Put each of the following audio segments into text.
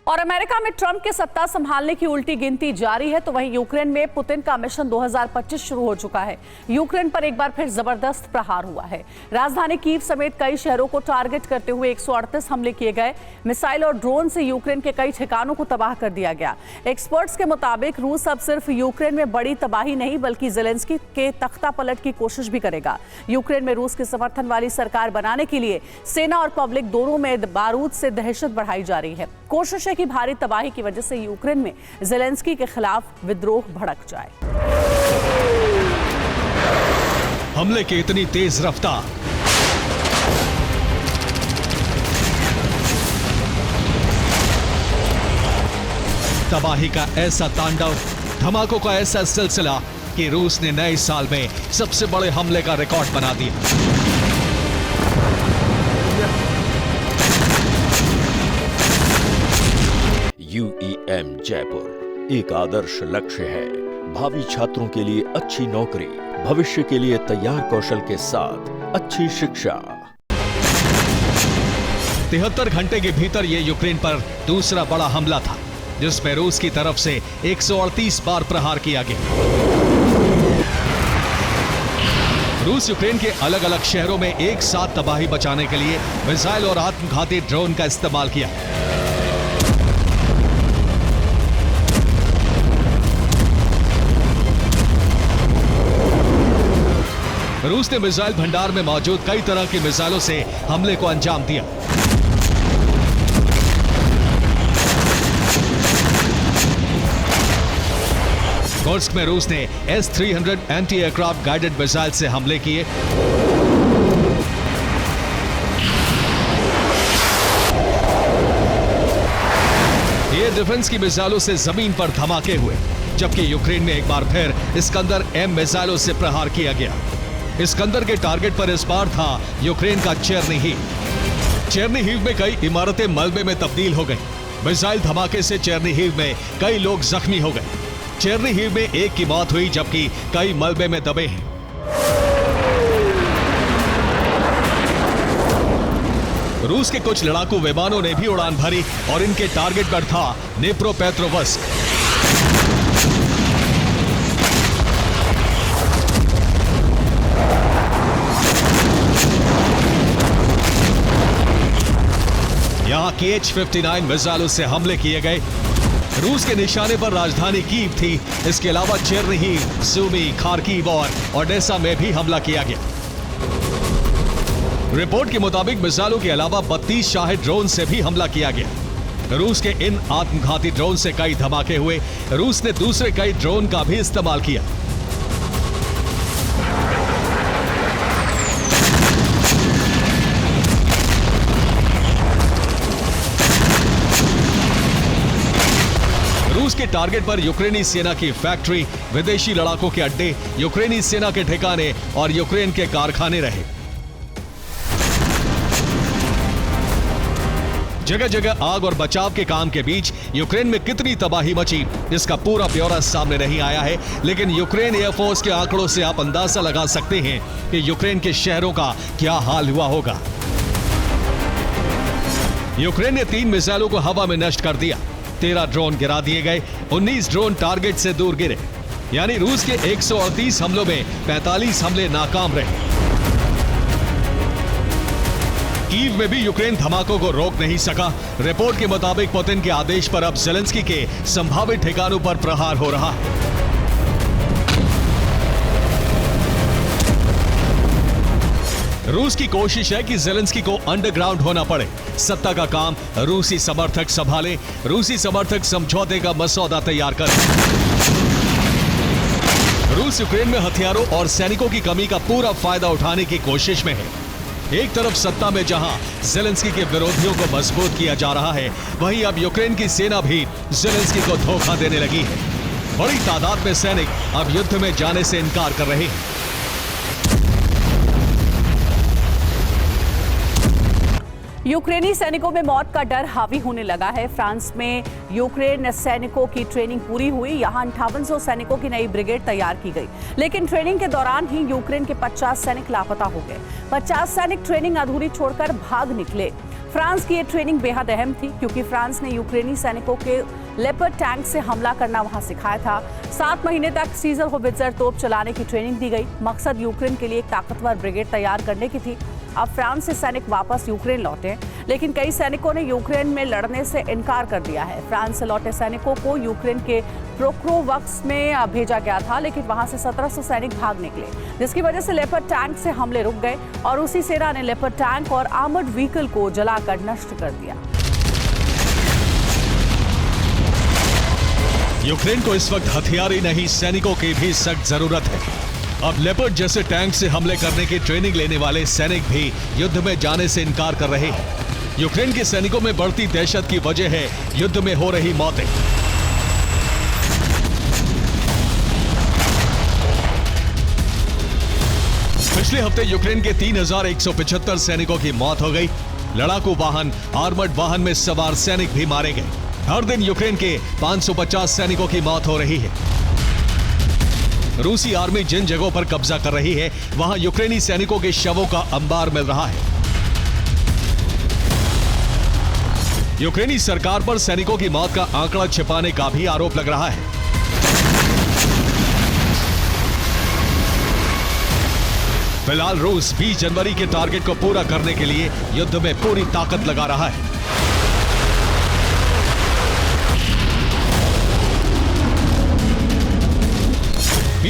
और अमेरिका में ट्रंप के सत्ता संभालने की उल्टी गिनती जारी है, तो वहीं यूक्रेन में पुतिन का मिशन 2025 शुरू हो चुका है। यूक्रेन पर एक बार फिर जबरदस्त प्रहार हुआ है। राजधानी कीव समेत कई शहरों को टारगेट करते हुए 138 हमले किए गए। मिसाइल और ड्रोन से यूक्रेन के कई ठिकानों को तबाह कर दिया गया। एक्सपर्ट्स के मुताबिक रूस अब सिर्फ यूक्रेन में बड़ी तबाही नहीं बल्कि ज़ेलेंस्की के तख्ता पलट की कोशिश भी करेगा। यूक्रेन में रूस के समर्थन वाली सरकार बनाने के लिए सेना और पब्लिक दोनों में बारूद से दहशत बढ़ाई जा रही है। कोशिश है कि भारी तबाही की वजह से यूक्रेन में ज़ेलेंस्की के खिलाफ विद्रोह भड़क जाए। हमले की इतनी तेज रफ्तार, तबाही का ऐसा तांडव, धमाकों का ऐसा सिलसिला कि रूस ने नए साल में सबसे बड़े हमले का रिकॉर्ड बना दिया। UEM जयपुर एक आदर्श लक्ष्य है। भावी छात्रों के लिए अच्छी नौकरी, भविष्य के लिए तैयार कौशल के साथ अच्छी शिक्षा। 73 घंटे के भीतर यह यूक्रेन पर दूसरा बड़ा हमला था, जिसमें रूस की तरफ से 138 बार प्रहार किया गया। रूस यूक्रेन के अलग अलग शहरों में एक साथ तबाही बचाने के लिए मिसाइल और आत्मघाती ड्रोन का इस्तेमाल किया। रूस ने मिसाइल भंडार में मौजूद कई तरह की मिसाइलों से हमले को अंजाम दिया। कुर्स्क में रूस ने S-300 anti aircraft guided missile से हमले किए। ये डिफेंस की मिसाइलों से जमीन पर धमाके हुए, जबकि यूक्रेन में एक बार फिर इस्कंदर M मिसाइलों से प्रहार किया गया। इस्कंदर के टारगेट पर इस बार था यूक्रेन का चेर्निहिव। चेर्निहिव में कई इमारतें मलबे में तब्दील हो गई। मिसाइल धमाके से चेर्निहिव में कई लोग जख्मी हो गए। चेर्निहिव में एक की मौत हुई, जबकि कई मलबे में दबे हैं। रूस के कुछ लड़ाकू विमानों ने भी उड़ान भरी और इनके टारगेट पर था निप्रोपेट्रोवस्क। यहां Kh-59 मिसाइलों से हमले किए गए। रूस के निशाने पर राजधानी कीव थी। इसके अलावा चेर्निहिव, सूमी, खार्किव और ओडेसा में भी हमला किया गया। रिपोर्ट के मुताबिक मिसाइलों के अलावा 32 शाही ड्रोन से भी हमला किया गया। रूस के इन आत्मघाती ड्रोन से कई धमाके हुए। रूस ने दूसरे कई ड्रोन का भी इस्तेमाल किया। रूस के टारगेट पर यूक्रेनी सेना की फैक्ट्री, विदेशी लड़ाकों के अड्डे, यूक्रेनी सेना के ठिकाने और यूक्रेन के कारखाने रहे। जगह जगह आग और बचाव के काम के बीच यूक्रेन में कितनी तबाही मची, इसका पूरा ब्यौरा सामने नहीं आया है, लेकिन यूक्रेन एयरफोर्स के आंकड़ों से आप अंदाजा लगा सकते हैं कि यूक्रेन के शहरों का क्या हाल हुआ होगा। यूक्रेन ने 3 मिसाइलों को हवा में नष्ट कर दिया। 13 ड्रोन गिरा दिए गए। 19 ड्रोन टारगेट से दूर गिरे। यानी रूस के 138 हमलों में 45 हमले नाकाम रहे। कीव में भी यूक्रेन धमाकों को रोक नहीं सका। रिपोर्ट के मुताबिक पुतिन के आदेश पर अब ज़ेलेंस्की के संभावित ठिकानों पर प्रहार हो रहा है। रूस की कोशिश है कि ज़ेलेंस्की को अंडरग्राउंड होना पड़े। सत्ता का काम रूसी समर्थक संभाले, रूसी समर्थक समझौते का मसौदा तैयार करें। रूस यूक्रेन में हथियारों और सैनिकों की कमी का पूरा फायदा उठाने की कोशिश में है। एक तरफ सत्ता में जहां ज़ेलेंस्की के विरोधियों को मजबूत किया जा रहा है, वहीं अब यूक्रेन की सेना भी ज़ेलेंस्की को धोखा देने लगी है। बड़ी तादाद में सैनिक अब युद्ध में जाने से इनकार कर रहे हैं। यूक्रेनी सैनिकों में मौत का डर हावी होने लगा है। फ्रांस में यूक्रेन सैनिकों की ट्रेनिंग पूरी हुई। यहां 5800 सैनिकों की नई ब्रिगेड तैयार की गई, लेकिन ट्रेनिंग के दौरान ही यूक्रेन के 50 सैनिक लापता हो गए। 50 सैनिक ट्रेनिंग अधूरी छोड़कर भाग निकले। फ्रांस की ये ट्रेनिंग बेहद अहम थी क्योंकि फ्रांस ने यूक्रेनी सैनिकों के लेपर्ड टैंक से हमला करना वहां सिखाया था। 7 महीने तक सीजर होवित्जर तोप चलाने की ट्रेनिंग दी गई। मकसद यूक्रेन के लिए एक ताकतवर ब्रिगेड तैयार करने की थी। अब फ्रांस से सैनिक वापस यूक्रेन लौटे, लेकिन कई सैनिकों ने यूक्रेन में लड़ने से इनकार कर दिया है। फ्रांस से लौटे सैनिकों को यूक्रेन के प्रोक्रोवक्स में भेजा गया था, लेकिन वहां से 1700 सैनिक भाग निकले, जिसकी वजह से लेपर्ड टैंक से हमले रुक गए और उसी सेना ने लेपर्ड टैंक और आर्मर्ड व्हीकल को जलाकर नष्ट कर दिया। यूक्रेन को इस वक्त हथियार ही नहीं, सैनिकों की भी सख्त जरूरत है। अब लेपर्ड जैसे टैंक से हमले करने की ट्रेनिंग लेने वाले सैनिक भी युद्ध में जाने से इनकार कर रहे हैं। यूक्रेन के सैनिकों में बढ़ती दहशत की वजह है युद्ध में हो रही मौतें। पिछले हफ्ते यूक्रेन के 3175 सैनिकों की मौत हो गई। लड़ाकू वाहन, आर्मर्ड वाहन में सवार सैनिक भी मारे गए। हर दिन यूक्रेन के 550 सैनिकों की मौत हो रही है। रूसी आर्मी जिन जगहों पर कब्जा कर रही है, वहां यूक्रेनी सैनिकों के शवों का अंबार मिल रहा है। यूक्रेनी सरकार पर सैनिकों की मौत का आंकड़ा छिपाने का भी आरोप लग रहा है। फिलहाल रूस 20 जनवरी के टारगेट को पूरा करने के लिए युद्ध में पूरी ताकत लगा रहा है।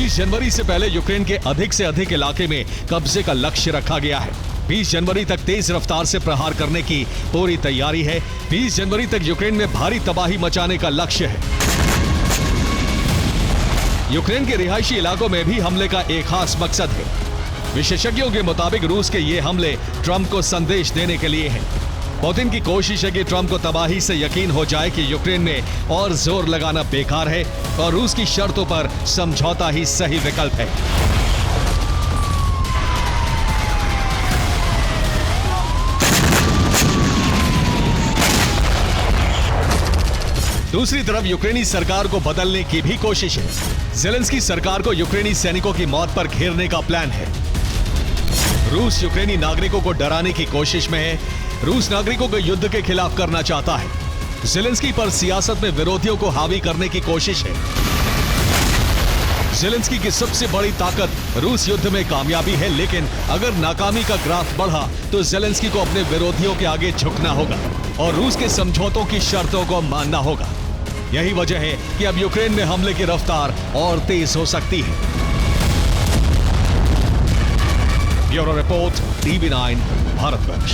जनवरी से पहले यूक्रेन के अधिक से अधिक इलाके में कब्जे का लक्ष्य रखा गया है। 20 जनवरी तक तेज रफ्तार से प्रहार करने की पूरी तैयारी है। 20 जनवरी तक यूक्रेन में भारी तबाही मचाने का लक्ष्य है। यूक्रेन के रिहायशी इलाकों में भी हमले का एक खास मकसद है। विशेषज्ञों के मुताबिक रूस के ये हमले ट्रंप को संदेश देने के लिए हैं। पुतिन की कोशिश है कि ट्रंप को तबाही से यकीन हो जाए कि यूक्रेन में और जोर लगाना बेकार है और रूस की शर्तों पर समझौता ही सही विकल्प है। दूसरी तरफ यूक्रेनी सरकार को बदलने की भी कोशिश है। ज़ेलेंस्की सरकार को यूक्रेनी सैनिकों की मौत पर घेरने का प्लान है। रूस यूक्रेनी नागरिकों को डराने की कोशिश में है। रूस नागरिकों को युद्ध के खिलाफ करना चाहता है। ज़ेलेंस्की पर सियासत में विरोधियों को हावी करने की कोशिश है। ज़ेलेंस्की की सबसे बड़ी ताकत रूस युद्ध में कामयाबी है, लेकिन अगर नाकामी का ग्राफ बढ़ा तो ज़ेलेंस्की को अपने विरोधियों के आगे झुकना होगा और रूस के समझौतों की शर्तों को मानना होगा। यही वजह है कि अब यूक्रेन में हमले की रफ्तार और तेज हो सकती है। Bureau report, TV9 Bharatvarsh.